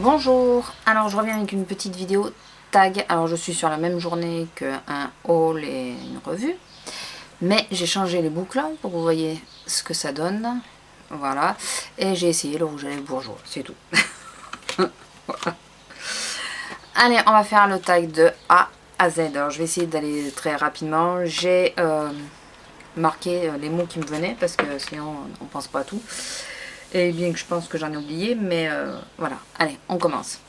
Bonjour, alors je reviens avec une petite vidéo tag. Alors je suis sur la même journée qu'un haul et une revue, mais j'ai changé les boucles pour que vous voyez ce que ça donne. Voilà, et j'ai essayé le rouge à lèvres bourgeois, c'est tout. Voilà. Allez, on va faire le tag de A à Z. Alors je vais essayer d'aller très rapidement. J'ai marqué les mots qui me venaient parce que sinon on pense pas à tout. Et bien que je pense que j'en ai oublié, mais voilà. Allez, on commence.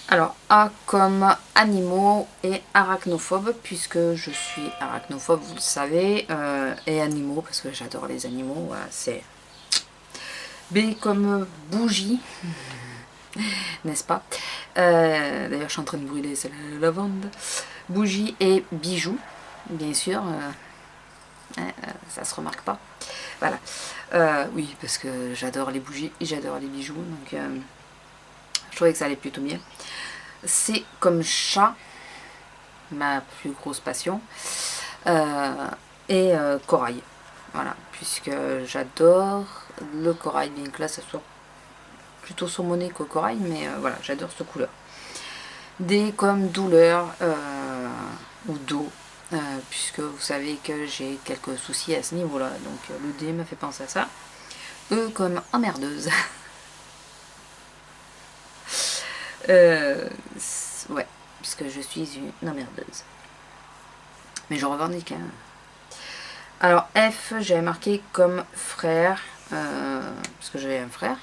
Alors, A comme animaux et arachnophobe, puisque je suis arachnophobe, vous le savez, et animaux, parce que j'adore les animaux, voilà, c'est... B comme bougie, n'est-ce pas? D'ailleurs, je suis en train de brûler, c'est la lavande. Bougie et bijoux, bien sûr, ça se remarque pas. Voilà. Oui, parce que j'adore les bougies et j'adore les bijoux, donc je trouvais que ça allait plutôt bien. C comme chat, ma plus grosse passion, et corail. Voilà, puisque j'adore le corail, bien que là ça soit plutôt saumoné qu'au corail, mais voilà, j'adore cette couleur. D comme douleur ou dos, puisque vous savez que j'ai quelques soucis à ce niveau-là, donc le D me fait penser à ça. E comme emmerdeuse. Ouais, puisque je suis une emmerdeuse. Mais je revendique. Hein. Alors F, j'avais marqué comme frère, parce que j'avais un frère.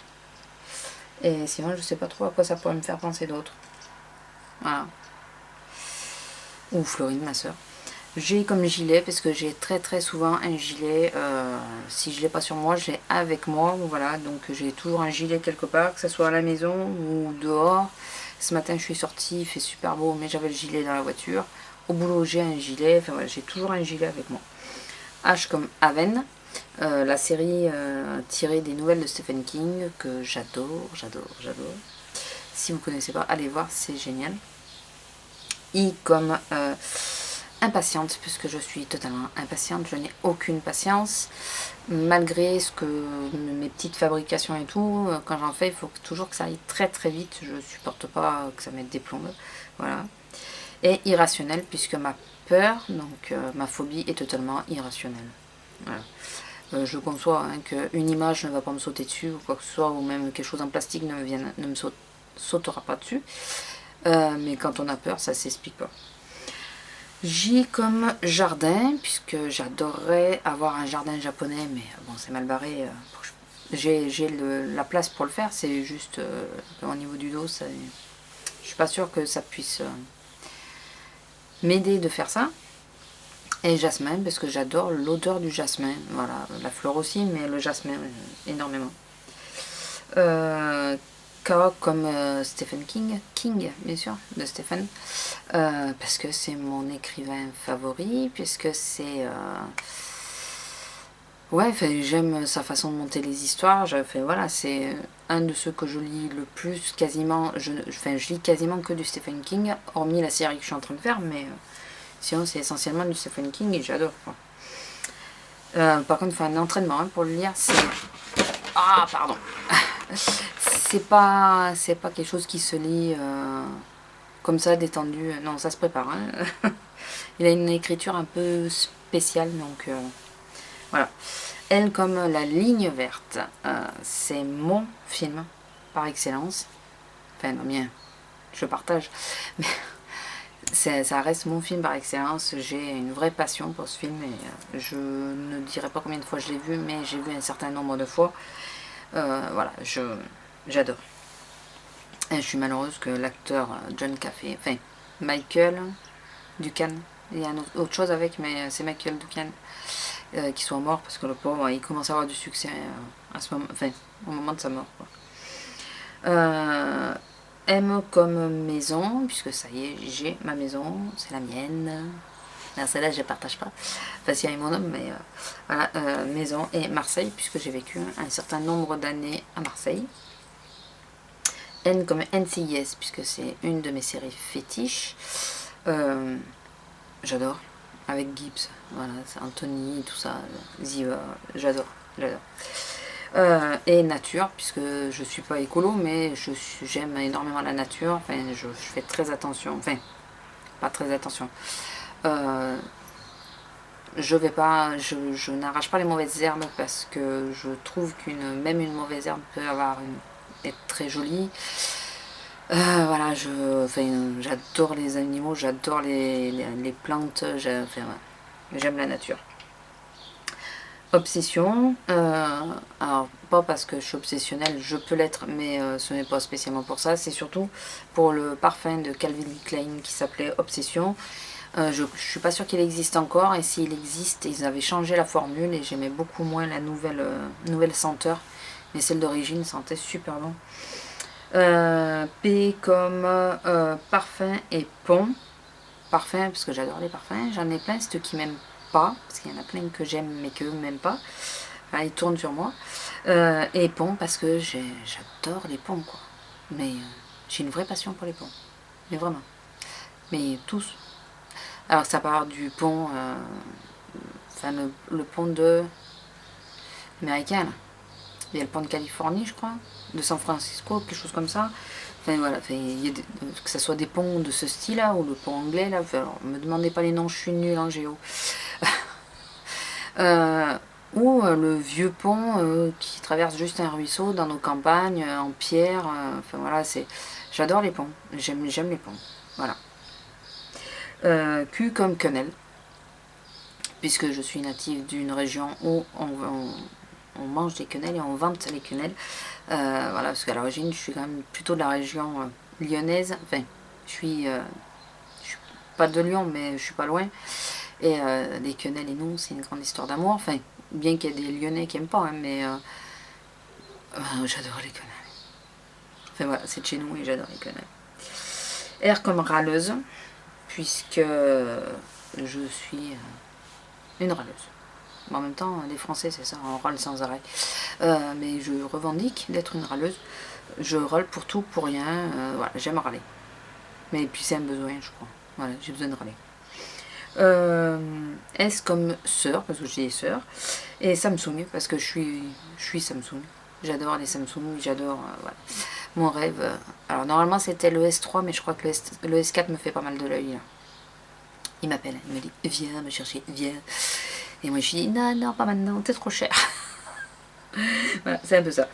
Et sinon, je sais pas trop à quoi ça pourrait me faire penser d'autre. Voilà. Ou Florine, ma soeur. G comme gilet, parce que j'ai très souvent un gilet. Si je l'ai pas sur moi, je l'ai avec moi. Voilà, donc j'ai toujours un gilet quelque part, que ce soit à la maison ou dehors. Ce matin, je suis sortie, il fait super beau, mais j'avais le gilet dans la voiture. Au boulot, j'ai un gilet. Enfin voilà, j'ai toujours un gilet avec moi. H comme Haven, la série tirée des nouvelles de Stephen King que j'adore. Si vous ne connaissez pas, allez voir, c'est génial. I comme impatiente, puisque je suis totalement impatiente, je n'ai aucune patience. Malgré ce que mes petites fabrications et tout, quand j'en fais, il faut toujours que ça aille très vite. Je ne supporte pas que ça mette des plombes. Voilà. Et irrationnel, puisque ma peur, donc ma phobie est totalement irrationnelle. Voilà. Je conçois hein, qu'une image ne va pas me sauter dessus ou quoi que ce soit, ou même quelque chose en plastique ne me sautera pas dessus. Mais quand on a peur, ça s'explique pas. J comme jardin, puisque j'adorerais avoir un jardin japonais, mais bon, c'est mal barré. J'ai la place pour le faire, c'est juste au niveau du dos, je suis pas sûre que ça puisse m'aider de faire ça. Et jasmin, parce que j'adore l'odeur du jasmin. Voilà, la fleur aussi, mais le jasmin énormément. K comme Stephen King, bien sûr, de Stephen, parce que c'est mon écrivain favori, puisque c'est... ouais, j'aime sa façon de monter les histoires, voilà, c'est un de ceux que je lis le plus, quasiment, je lis quasiment que du Stephen King, hormis la série que je suis en train de faire, mais sinon c'est essentiellement du Stephen King et j'adore. Par contre, il faut un entraînement hein, pour le lire, c'est... Ah, pardon. C'est pas quelque chose qui se lit comme ça, détendu. Non, ça se prépare. Hein. Il a une écriture un peu spéciale, donc voilà. Elle comme la ligne verte, c'est mon film par excellence. Enfin, non, bien, je partage. Mais ça reste mon film par excellence. J'ai une vraie passion pour ce film et je ne dirai pas combien de fois je l'ai vu, mais j'ai vu un certain nombre de fois. Voilà, j'adore. Et je suis malheureuse que l'acteur John Caffey, enfin Michael Duncan, il y a autre chose avec, mais c'est Michael Duncan qui soit mort parce que le pauvre il commence à avoir du succès à ce moment, enfin au moment de sa mort. Quoi. M comme maison, puisque ça y est, j'ai ma maison, c'est la mienne. Là, celle-là, je ne partage pas. Enfin, si, avec mon homme, mais voilà, maison et Marseille, puisque j'ai vécu un certain nombre d'années à Marseille. N comme NCIS, puisque c'est une de mes séries fétiches. J'adore. Avec Gibbs, voilà, c'est Anthony, tout ça, Ziva, j'adore. Et nature, puisque je suis pas écolo, mais j'aime énormément la nature. Enfin, je fais très attention. Enfin, pas très attention. Euh, je n'arrache pas les mauvaises herbes parce que je trouve même une mauvaise herbe peut être très jolie. Voilà, j'adore les animaux, j'adore les plantes, j'aime la nature. Obsession, alors pas parce que je suis obsessionnelle, je peux l'être, mais ce n'est pas spécialement pour ça, c'est surtout pour le parfum de Calvin Klein qui s'appelait Obsession. Je suis pas sûre qu'il existe encore, et s'il existe, ils avaient changé la formule et j'aimais beaucoup moins la nouvelle senteur, mais celle d'origine sentait super bon. P comme parfum et pont. Parfum parce que j'adore les parfums, j'en ai plein, ceux qui m'aiment pas, parce qu'il y en a plein que j'aime mais que eux m'aiment pas. Enfin, ils tournent sur moi. Et pont parce que j'adore les ponts, quoi. Mais j'ai une vraie passion pour les ponts. Mais vraiment. Mais tous. Alors ça part du pont, enfin le pont de américain là. Il y a le pont de Californie, je crois, de San Francisco, quelque chose comme ça. Enfin voilà, que ce soit des ponts de ce style là ou le pont anglais là. Enfin, alors, me demandez pas les noms, je suis nulle en géo. Ou le vieux pont qui traverse juste un ruisseau dans nos campagnes en pierre. Enfin voilà, j'adore les ponts. J'aime les ponts. Voilà. Q comme quenelle, puisque je suis native d'une région où on mange des quenelles et on vante les quenelles. Voilà, parce qu'à l'origine, je suis quand même plutôt de la région lyonnaise. Enfin, je suis pas de Lyon, mais je suis pas loin. Et les quenelles et nous, c'est une grande histoire d'amour. Enfin, bien qu'il y ait des Lyonnais qui n'aiment pas, hein, mais j'adore les quenelles. Enfin voilà, c'est de chez nous et j'adore les quenelles. R comme râleuse, puisque je suis une râleuse. En même temps, les Français, c'est ça, on râle sans arrêt. Mais je revendique d'être une râleuse. Je râle pour tout, pour rien. Voilà, j'aime râler. Mais puis c'est un besoin, je crois. Voilà, j'ai besoin de râler. S comme sœur, parce que j'ai des sœurs. Et Samsung, parce que je suis Samsung. J'adore les Samsung, j'adore. Voilà. Mon rêve. Alors normalement c'était le S3, mais je crois que le S4 me fait pas mal de l'œil. Il m'appelle, il me dit viens me chercher, viens. Et moi je dis non, non, pas maintenant, t'es trop cher. Voilà, c'est un peu ça.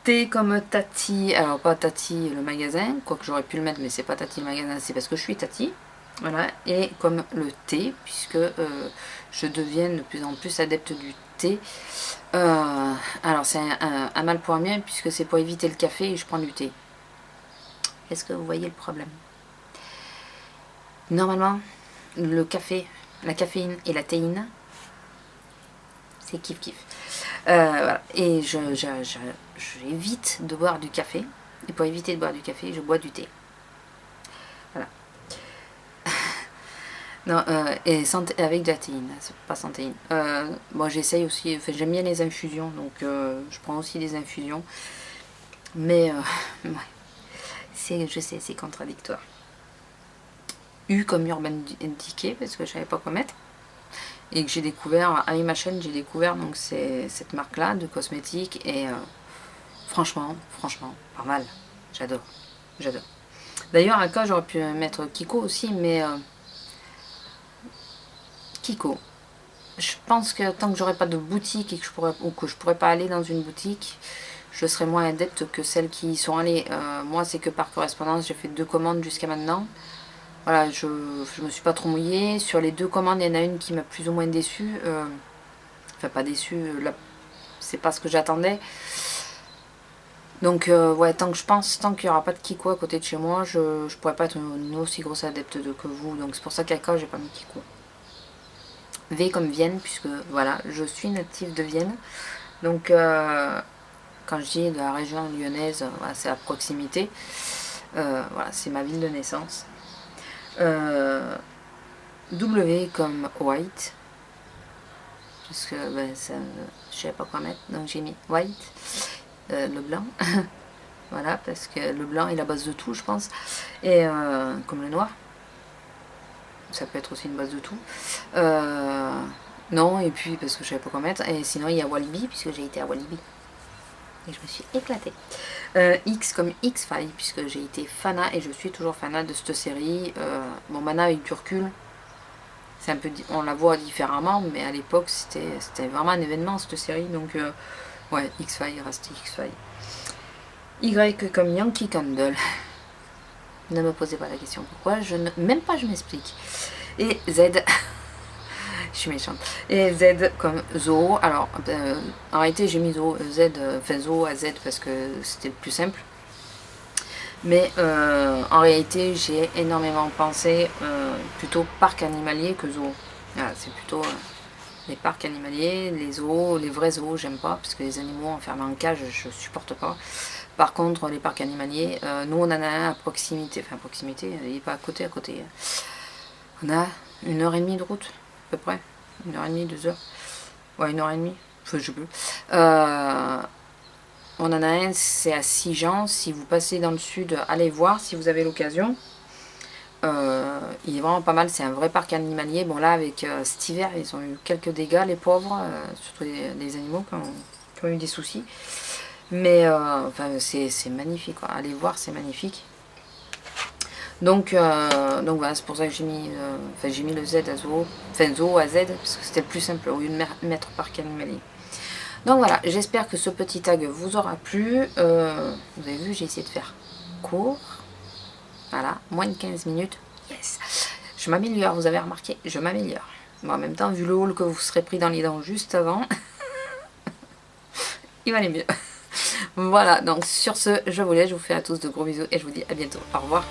T comme Tati, alors pas Tati le magasin, quoique j'aurais pu le mettre, mais c'est pas Tati le magasin, c'est parce que je suis Tati. Voilà, et comme le thé, puisque je deviens de plus en plus adepte du thé. Alors c'est un mal pour un bien, puisque c'est pour éviter le café et je prends du thé. Est-ce que vous voyez le problème? Normalement, le café, la caféine et la théine, c'est kiff kiff. Voilà. Et j'évite de boire du café. Et pour éviter de boire du café, je bois du thé. Voilà. Non, et avec de la théine, c'est pas sans théine. Bon, j'essaye aussi, enfin, j'aime bien les infusions, donc je prends aussi des infusions. Mais, ouais, je sais, c'est contradictoire. U comme Urban Decay, parce que je savais pas quoi mettre. Et que j'ai découvert, avec ma chaîne, j'ai découvert donc cette marque-là de cosmétiques. Et franchement, pas mal. J'adore. D'ailleurs, à quoi j'aurais pu mettre Kiko aussi, mais Kiko. Je pense que tant que j'aurai pas de boutique et que je pourrais pas aller dans une boutique, je serai moins adepte que celles qui y sont allées. Moi, c'est que par correspondance, j'ai fait 2 commandes jusqu'à maintenant. Voilà, je me suis pas trop mouillée. Sur les 2 commandes, il y en a une qui m'a plus ou moins déçue. Enfin, pas déçue, c'est pas ce que j'attendais. Donc, ouais, tant qu'il n'y aura pas de Kiko à côté de chez moi, je pourrais pas être une aussi grosse adepte que vous. Donc, c'est pour ça qu'à cas, j'ai pas mis Kiko. V comme Vienne, puisque voilà, je suis native de Vienne. Donc, quand je dis de la région lyonnaise, voilà, c'est à proximité. Voilà, c'est ma ville de naissance. W comme White, puisque ben, je savais pas quoi mettre, donc j'ai mis White, le blanc. Voilà, parce que le blanc est la base de tout, je pense. Et comme le noir. Ça peut être aussi une base de tout. Non, et puis parce que je savais pas quoi mettre. Et sinon, il y a Walibi, puisque j'ai été à Walibi. et je me suis éclatée. X comme X-Files, puisque j'ai été fanat et je suis toujours fanat de cette série. Bon, maintenant avec du recul, c'est un peu, on la voit différemment, mais à l'époque c'était vraiment un événement cette série, donc ouais, X-Files, reste X-Files. Y comme Yankee Candle. Ne me posez pas la question pourquoi, même pas je m'explique. Et Z, je suis méchante. Et Z comme Zoo. Alors, en réalité, j'ai mis Zoo, Zoo à Z parce que c'était le plus simple. Mais en réalité, j'ai énormément pensé plutôt parc animalier que zoo. Voilà, c'est plutôt les parcs animaliers, les zoos, les vrais zoos, j'aime pas, parce que les animaux enfermés en cage, je supporte pas. Par contre, les parcs animaliers, nous on en a un à proximité, enfin à proximité, il n'est pas à côté. On a 1h30 de route, à peu près. 1h30, 2h. Ouais, 1h30, je sais plus. On en a un, c'est à Sijan. Si vous passez dans le sud, allez voir si vous avez l'occasion. Il est vraiment pas mal, c'est un vrai parc animalier. Bon là, avec cet hiver, ils ont eu quelques dégâts, les pauvres, surtout les animaux qui ont eu des soucis. Mais enfin, c'est magnifique, quoi. Allez voir, c'est magnifique. Donc voilà, c'est pour ça que j'ai mis, le Z à Zoo, enfin Zoo à Z, parce que c'était le plus simple au lieu de mettre parc animalier. Donc voilà, j'espère que ce petit tag vous aura plu. Vous avez vu, j'ai essayé de faire court. Voilà, moins de 15 minutes. Yes. Je m'améliore, vous avez remarqué, je m'améliore. Bon, en même temps, vu le haul que vous serez pris dans les dents juste avant, il va aller mieux. Voilà, donc sur ce, je vous laisse, je vous fais à tous de gros bisous et je vous dis à bientôt. Au revoir.